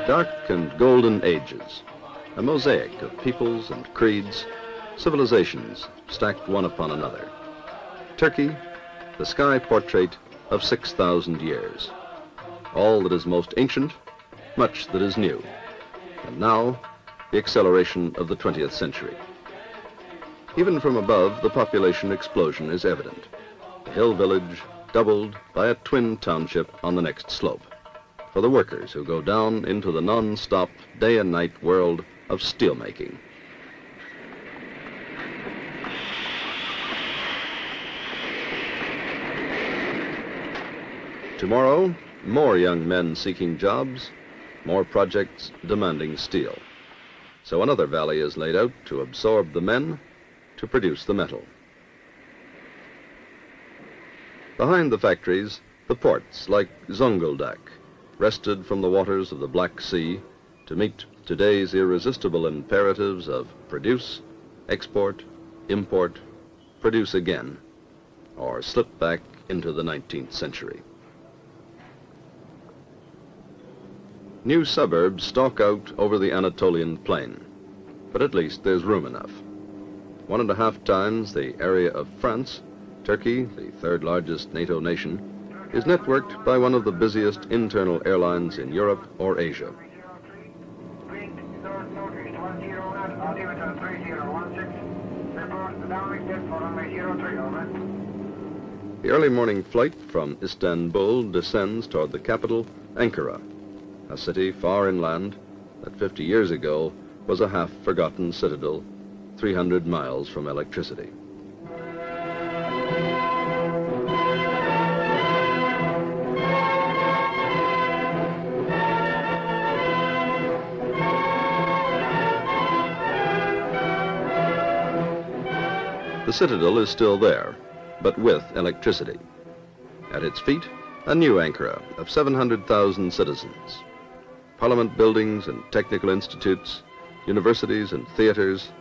Dark and golden ages, a mosaic of peoples and creeds, civilizations stacked one upon another. Turkey, the sky portrait of 6,000 years. All that is most ancient, much that is new. And now, the acceleration of the 20th century. Even from above, the population explosion is evident. The hill village doubled by a twin township on the next slope. For the workers who go down into the non-stop day and night world of steelmaking. Tomorrow, more young men seeking jobs, more projects demanding steel. So another valley is laid out to absorb the men, to produce the metal. Behind the factories, the ports like Zonguldak, wrested from the waters of the Black Sea to meet today's irresistible imperatives of produce, export, import, produce again, or slip back into the 19th century. New suburbs stalk out over the Anatolian plain, but at least there's room enough. 1.5 times the area of France, Turkey, the third largest NATO nation, is networked by one of the busiest internal airlines in Europe or Asia. The early morning flight from Istanbul descends toward the capital, Ankara, a city far inland that 50 years ago was a half-forgotten citadel 300 miles from electricity. The citadel is still there, but with electricity. At its feet, a new Ankara of 700,000 citizens. Parliament buildings and technical institutes, universities and theaters,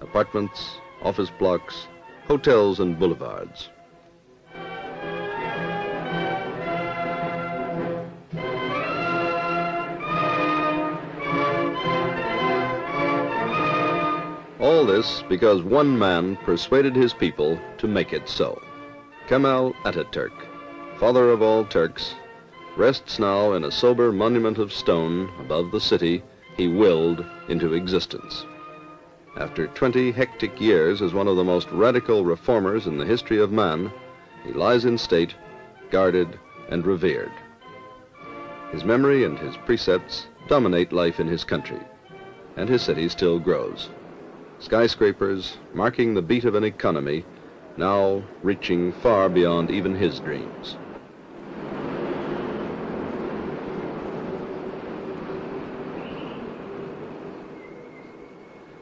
apartments, office blocks, hotels and boulevards. All this because one man persuaded his people to make it so. Kemal Atatürk, father of all Turks, rests now in a sober monument of stone above the city he willed into existence. After 20 hectic years as one of the most radical reformers in the history of man, he lies in state, guarded and revered. His memory and his precepts dominate life in his country, and his city still grows. Skyscrapers marking the beat of an economy now reaching far beyond even his dreams.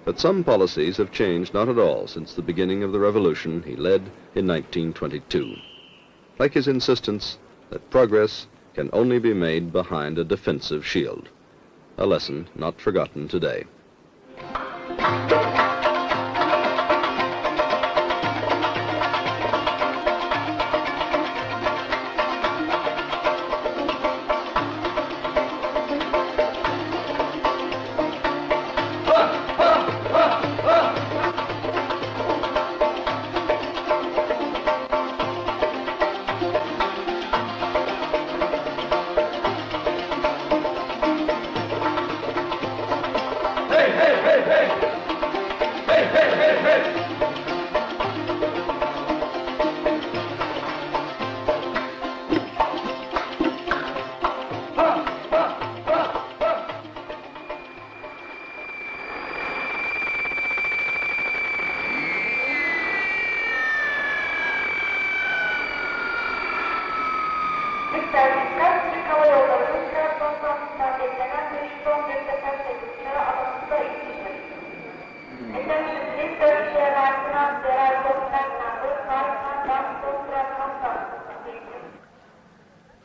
But some policies have changed not at all since the beginning of the revolution he led in 1922. Like his insistence that progress can only be made behind a defensive shield. A lesson not forgotten today.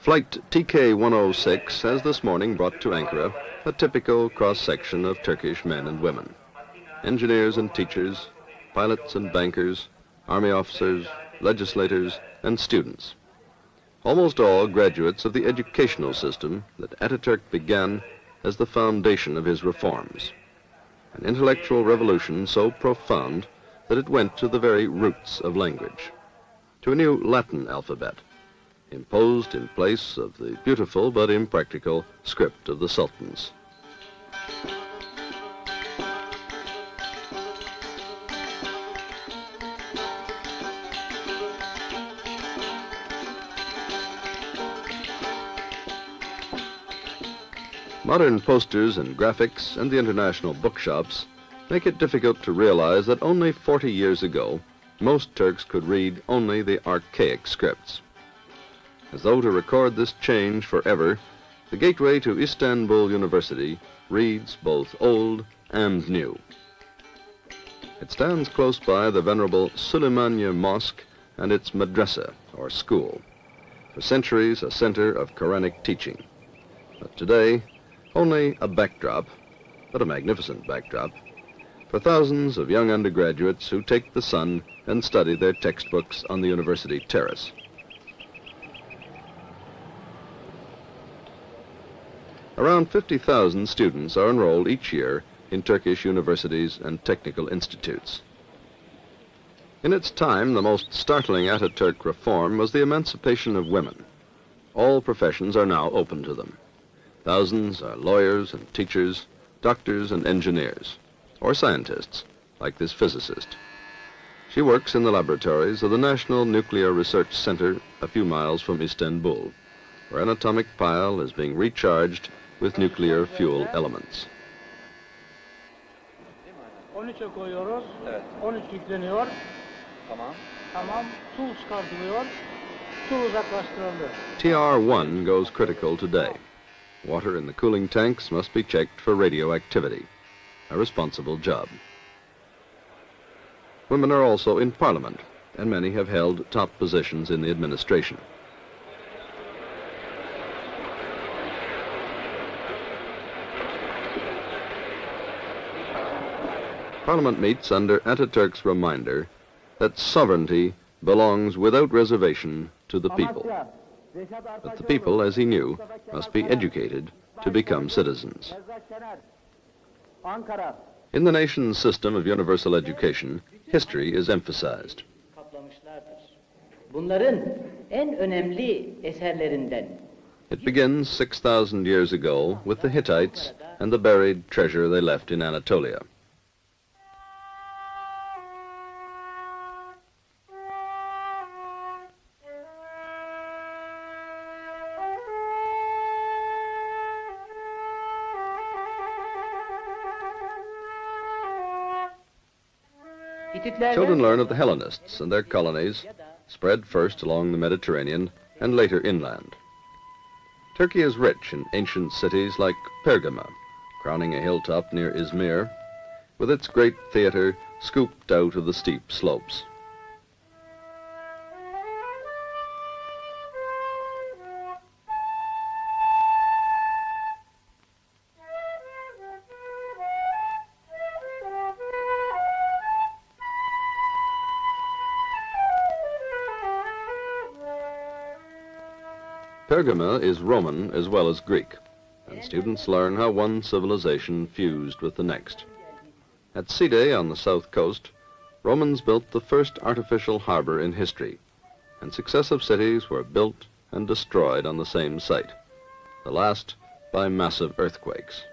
Flight TK-106 has this morning brought to Ankara a typical cross-section of Turkish men and women. Engineers and teachers, pilots and bankers, army officers, legislators, and students. Almost all graduates of the educational system that Ataturk began as the foundation of his reforms. An intellectual revolution so profound that it went to the very roots of language, to a new Latin alphabet, imposed in place of the beautiful but impractical script of the sultans. Modern posters and graphics and the international bookshops make it difficult to realize that only 40 years ago, most Turks could read only the archaic scripts. As though to record this change forever, the gateway to Istanbul University reads both old and new. It stands close by the venerable Süleymaniye Mosque and its madrasa, or school, for centuries a center of Quranic teaching. But today, only a backdrop, but a magnificent backdrop, for thousands of young undergraduates who take the sun and study their textbooks on the university terrace. Around 50,000 students are enrolled each year in Turkish universities and technical institutes. In its time, the most startling Ataturk reform was the emancipation of women. All professions are now open to them. Thousands are lawyers and teachers, doctors and engineers, or scientists, like this physicist. She works in the laboratories of the National Nuclear Research Center a few miles from Istanbul, where an atomic pile is being recharged with nuclear fuel elements. 13'e koyuyoruz. Evet. 13 yükleniyor. Tamam. Tamam. Su çıkartılıyor. Su uzaklaştırılıyor. TR-1 goes critical today. Water in the cooling tanks must be checked for radioactivity, a responsible job. Women are also in Parliament, and many have held top positions in the administration. Parliament meets under Ataturk's reminder that sovereignty belongs without reservation to the people. But the people, as he knew, must be educated to become citizens. In the nation's system of universal education, history is emphasized. It begins 6,000 years ago with the Hittites and the buried treasure they left in Anatolia. Children learn of the Hellenists and their colonies, spread first along the Mediterranean and later inland. Turkey is rich in ancient cities like Pergama, crowning a hilltop near Izmir, with its great theater scooped out of the steep slopes. Pergama is Roman as well as Greek, and students learn how one civilization fused with the next. At Side on the south coast, Romans built the first artificial harbor in history, and successive cities were built and destroyed on the same site, the last by massive earthquakes.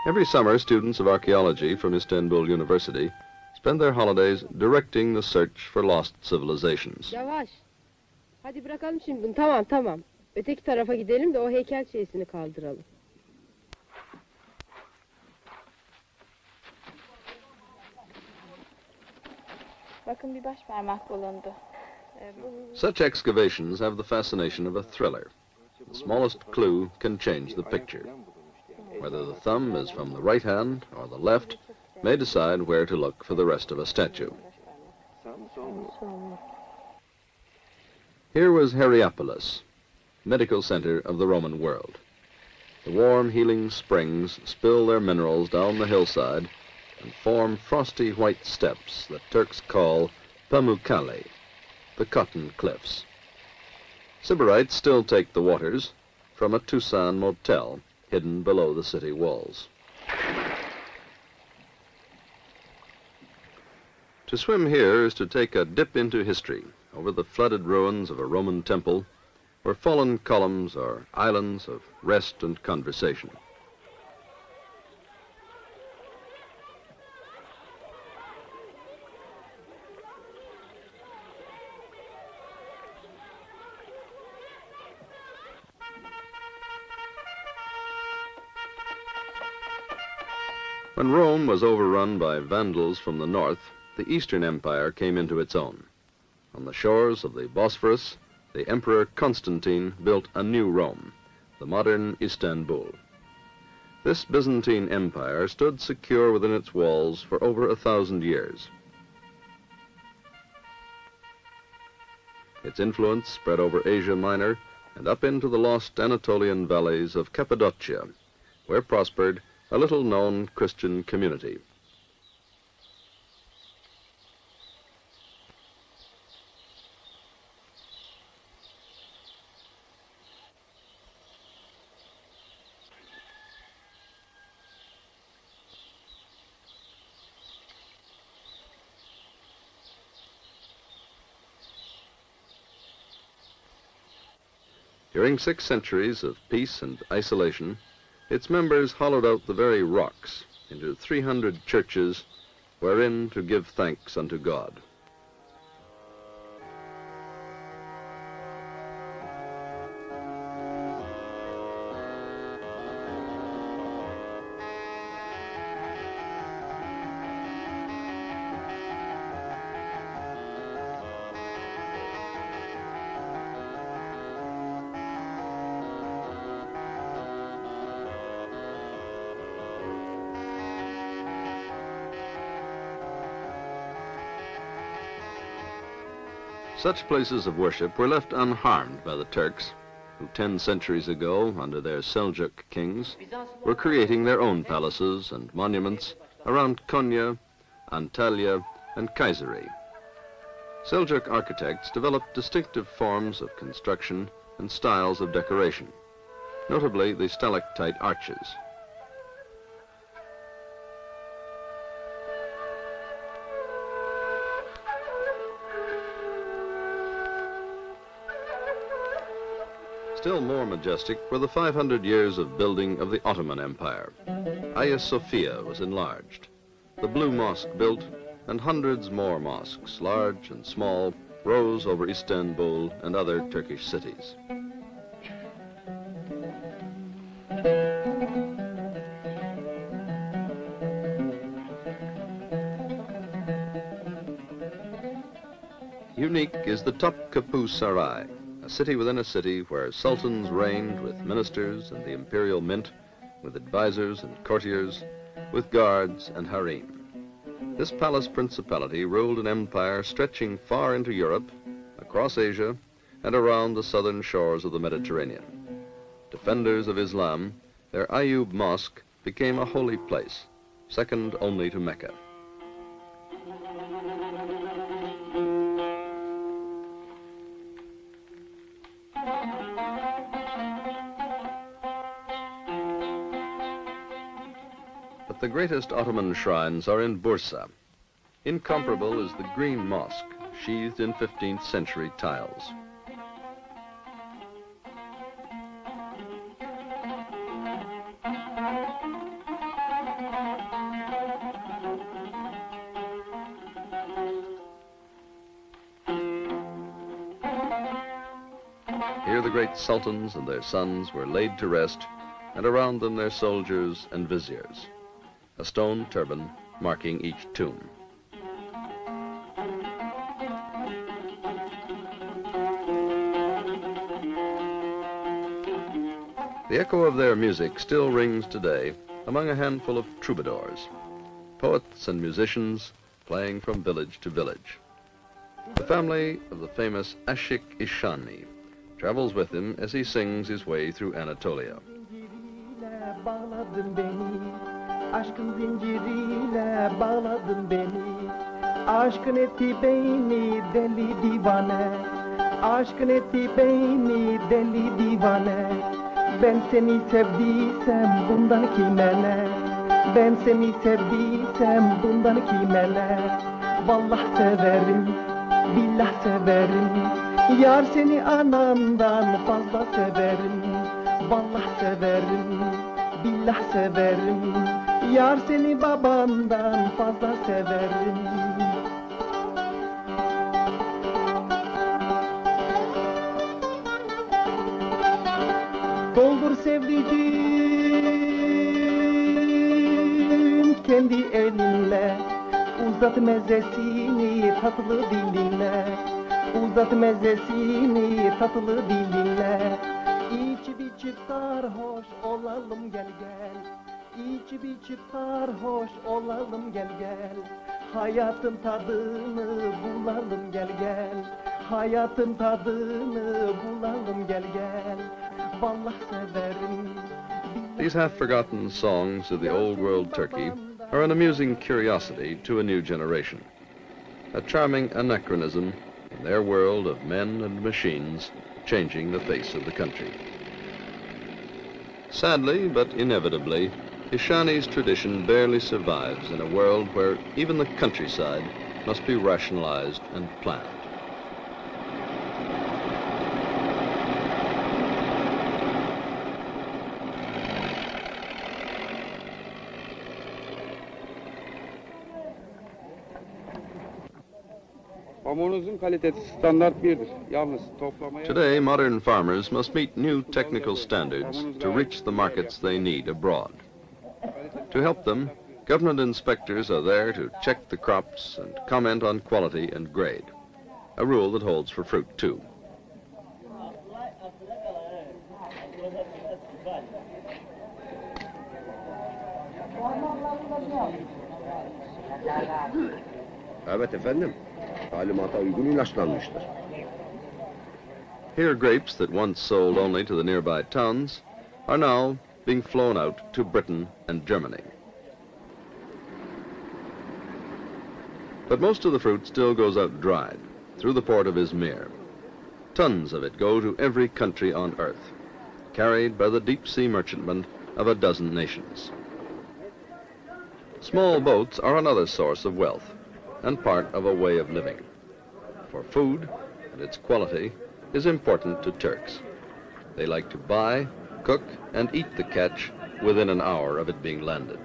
Every summer, students of archaeology from Istanbul University spend their holidays directing the search for lost civilizations. Yavaş. Hadi bırakalım şimdi bunu. Tamam, tamam. Öteki tarafa gidelim de o heykel şeysini kaldıralım. Bakın bir baş parmak bulundu. Such excavations have the fascination of a thriller. The smallest clue can change the picture. whether the thumb is from the right hand or the left, may decide where to look for the rest of a statue. Here was Hierapolis, medical center of the Roman world. The warm, healing springs spill their minerals down the hillside and form frosty white steps that Turks call Pamukkale, the cotton cliffs. Sybarites still take the waters from a Tucson motel hidden below the city walls. To swim here is to take a dip into history over the flooded ruins of a Roman temple where fallen columns are islands of rest and conversation. When Rome was overrun by Vandals from the north, the Eastern Empire came into its own. On the shores of the Bosphorus, the Emperor Constantine built a new Rome, the modern Istanbul. This Byzantine Empire stood secure within its walls for over 1,000 years. Its influence spread over Asia Minor and up into the lost Anatolian valleys of Cappadocia, where prospered a little-known Christian community. During 6 centuries of peace and isolation, its members hollowed out the very rocks into 300 churches wherein to give thanks unto God. Such places of worship were left unharmed by the Turks, who 10 centuries ago, under their Seljuk kings, were creating their own palaces and monuments around Konya, Antalya, and Kayseri. Seljuk architects developed distinctive forms of construction and styles of decoration, notably the stalactite arches. Still more majestic were the 500 years of building of the Ottoman Empire. Hagia Sophia was enlarged, the Blue Mosque built, and hundreds more mosques, large and small, rose over Istanbul and other Turkish cities. Unique is the Topkapi Saray, a city within a city where sultans reigned with ministers and the imperial mint, with advisors and courtiers, with guards and harem. This palace principality ruled an empire stretching far into Europe, across Asia, and around the southern shores of the Mediterranean. Defenders of Islam, their Ayyub Mosque became a holy place, second only to Mecca. The greatest Ottoman shrines are in Bursa. Incomparable is the Green Mosque, sheathed in 15th century tiles. Here the great sultans and their sons were laid to rest, and around them their soldiers and viziers. A stone turban marking each tomb. The echo of their music still rings today among a handful of troubadours, poets and musicians playing from village to village. The family of the famous Aşık İhsani travels with him as he sings his way through Anatolia. Bağladın beni, aşkın zinciriyle bağladın beni. Aşkın etti beni deli divane, aşkın etti beni deli divane. Ben seni sevdiysem bundan kime ne? Ben seni sevdiysem bundan kime ne? Vallah severim, billah severim. Yar seni anamdan fazla severim. Vallah severim, billah severim. Yar seni babamdan fazla severim. Doldur sevdiğim kendi elinle. Uzat mezesini tatlı dilinle. Uzat mezesini tatlı dilinle. İçip içip sarhoş olalım gel gel. İçip içip sarhoş olalım gel gel. Hayatın tadını bulalım gel gel. Hayatın tadını bulalım gel gel. Vallah severim. These half-forgotten songs of the old world Turkey are an amusing curiosity to a new generation, a charming anachronism in their world of men and machines changing the face of the country. Sadly, but inevitably, İhsani's tradition barely survives in a world where even the countryside must be rationalized and planned. Pamuğunuzun kalitesi standart birdir. Yalnız toplamaya... Today, modern farmers must meet new technical standards to reach the markets they need abroad. To help them, government inspectors are there to check the crops and comment on quality and grade, a rule that holds for fruit too. Evet efendim. Talimata uygun ilaçlanmıştır. Here grapes that once sold only to the nearby towns are now being flown out to Britain and Germany. But most of the fruit still goes out dried through the port of Izmir. Tons of it go to every country on earth, carried by the deep-sea merchantmen of a dozen nations. Small boats are another source of wealth and part of a way of living. For food and its quality is important to Turks. They like to buy, cook, and eat the catch within an hour of it being landed.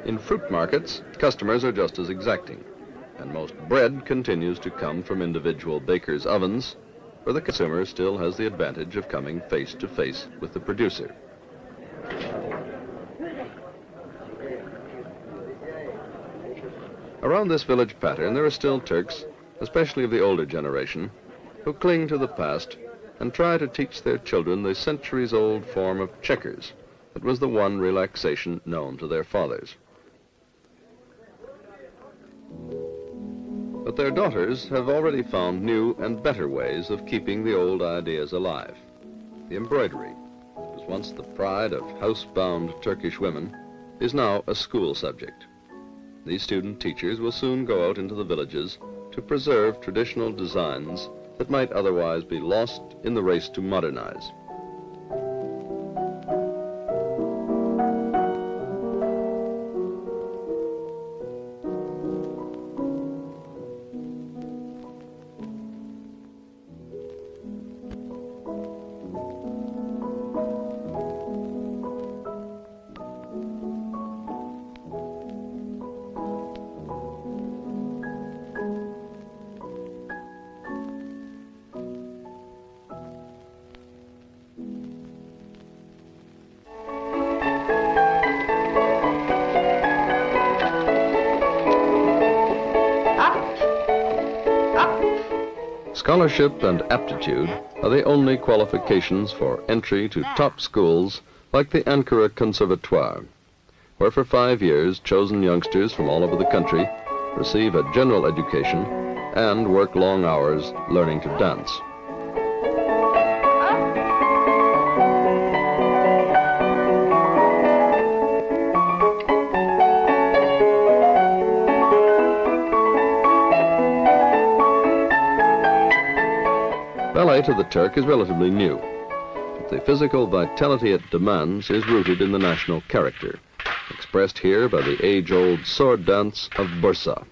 In fruit markets, customers are just as exacting, and most bread continues to come from individual bakers' ovens, where the consumer still has the advantage of coming face to face with the producer. Around this village pattern, there are still Turks, especially of the older generation, who cling to the past and try to teach their children the centuries-old form of checkers that was the one relaxation known to their fathers. But their daughters have already found new and better ways of keeping the old ideas alive. The embroidery, that was once the pride of housebound Turkish women, is now a school subject. These student teachers will soon go out into the villages to preserve traditional designs that might otherwise be lost in the race to modernize. Scholarship and aptitude are the only qualifications for entry to top schools like the Ankara Conservatoire, where for 5 years chosen youngsters from all over the country receive a general education and work long hours learning to dance. Ballet to the Turk is relatively new, but the physical vitality it demands is rooted in the national character, expressed here by the age-old sword dance of Bursa.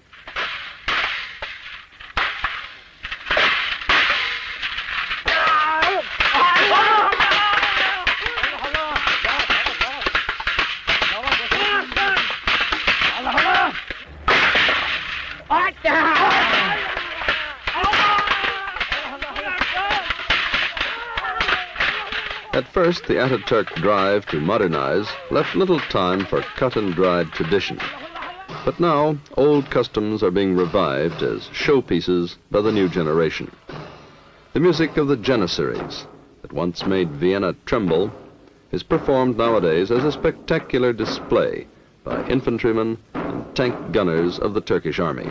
At first, the Ataturk drive to modernize left little time for cut-and-dried tradition. But now, old customs are being revived as showpieces by the new generation. The music of the Janissaries, that once made Vienna tremble, is performed nowadays as a spectacular display by infantrymen and tank gunners of the Turkish army.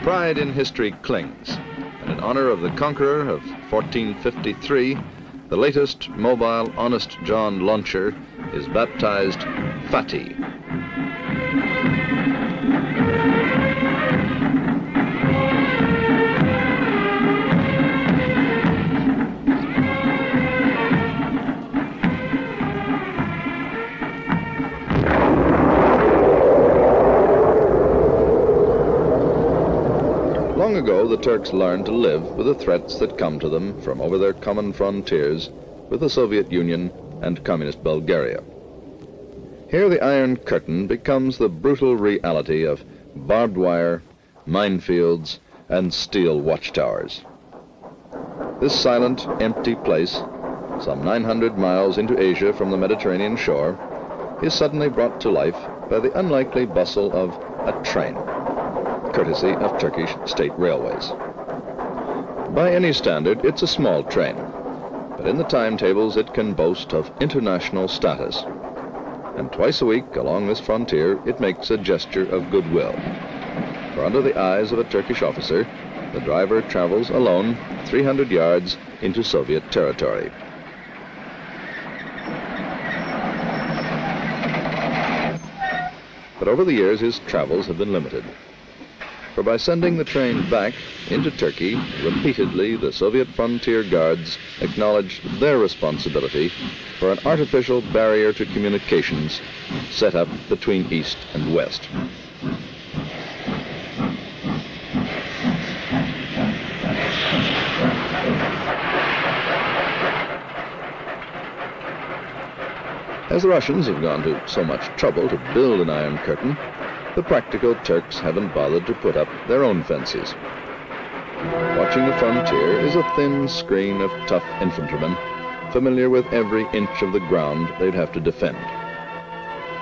Pride in history clings, and in honor of the conqueror of 1453, the latest mobile Honest John launcher is baptized Fatih. Long ago, the Turks learned to live with the threats that come to them from over their common frontiers with the Soviet Union and communist Bulgaria. Here the Iron Curtain becomes the brutal reality of barbed wire, minefields, and steel watchtowers. This silent, empty place, some 900 miles into Asia from the Mediterranean shore, is suddenly brought to life by the unlikely bustle of a train, courtesy of Turkish state railways. By any standard, it's a small train, but in the timetables it can boast of international status. And twice a week along this frontier, it makes a gesture of goodwill. For under the eyes of a Turkish officer, the driver travels alone 300 yards into Soviet territory. But over the years, his travels have been limited. For by sending the train back into Turkey, repeatedly the Soviet frontier guards acknowledged their responsibility for an artificial barrier to communications set up between East and West. As the Russians have gone to so much trouble to build an Iron Curtain, the practical Turks haven't bothered to put up their own fences. Watching the frontier is a thin screen of tough infantrymen familiar with every inch of the ground they'd have to defend.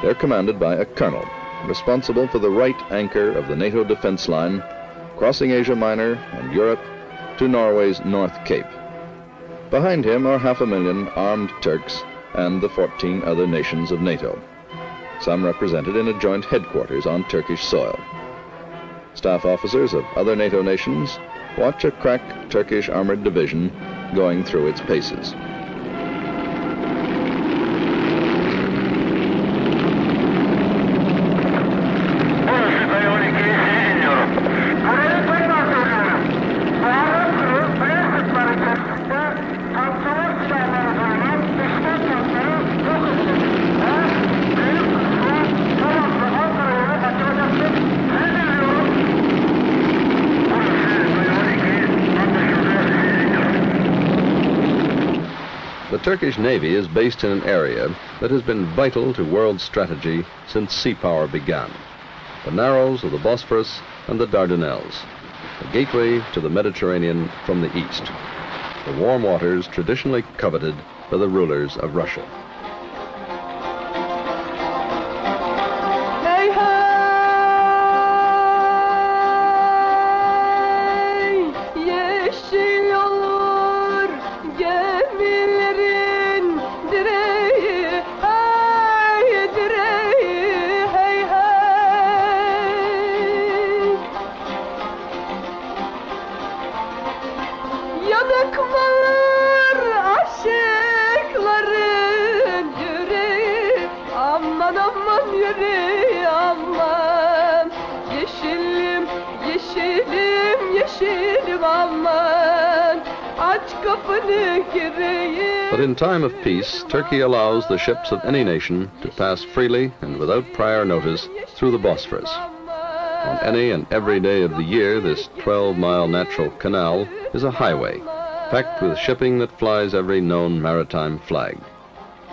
They're commanded by a colonel, responsible for the right anchor of the NATO defense line, crossing Asia Minor and Europe to Norway's North Cape. Behind him are 500,000 armed Turks and the 14 other nations of NATO, some represented in a joint headquarters on Turkish soil. Staff officers of other NATO nations watch a crack Turkish armored division going through its paces. The Turkish Navy is based in an area that has been vital to world strategy since sea power began. The narrows of the Bosphorus and the Dardanelles, the gateway to the Mediterranean from the east, the warm waters traditionally coveted by the rulers of Russia. But in time of peace, Turkey allows the ships of any nation to pass freely and without prior notice through the Bosphorus. On any and every day of the year, this 12-mile natural canal is a highway, packed with shipping that flies every known maritime flag.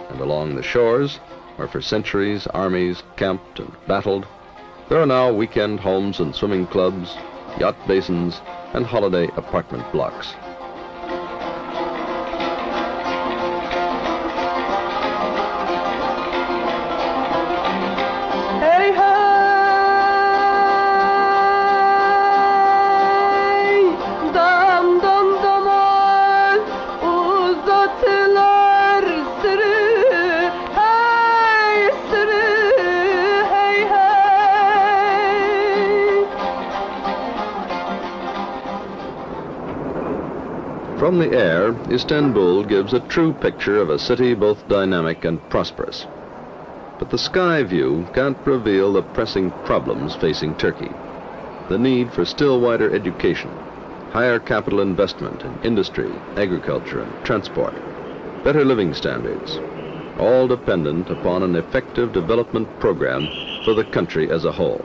And along the shores, where for centuries armies camped and battled, there are now weekend homes and swimming clubs, yacht basins, and holiday apartment blocks. From the air, Istanbul gives a true picture of a city both dynamic and prosperous. But the sky view can't reveal the pressing problems facing Turkey. The need for still wider education, higher capital investment in industry, agriculture, and transport, better living standards, all dependent upon an effective development program for the country as a whole.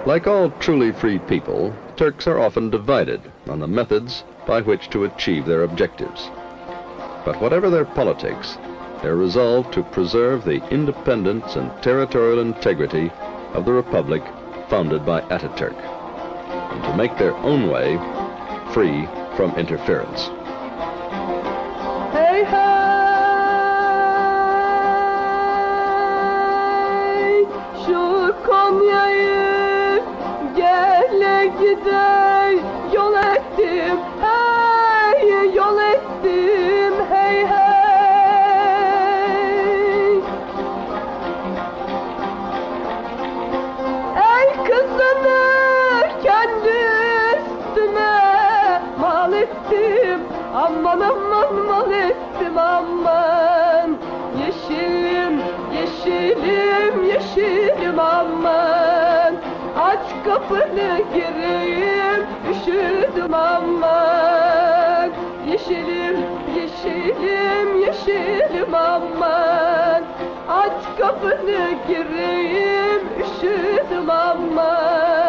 Like all truly free people, Turks are often divided on the methods by which to achieve their objectives. But whatever their politics, they're resolved to preserve the independence and territorial integrity of the republic founded by Ataturk, and to make their own way free from interference. Hey, hey, şu Konya'yı gele gide yol ettim, hey, yol ettim, hey, hey. Ey kızını kendi üstüme mal ettim, aman aman mal ettim aman. Yeşilim, yeşilim, yeşilim aman. Aç kapını gireyim, üşüdüm aman. Yeşilim, yeşilim, yeşilim aman. Aç kapını gireyim, üşüdüm aman.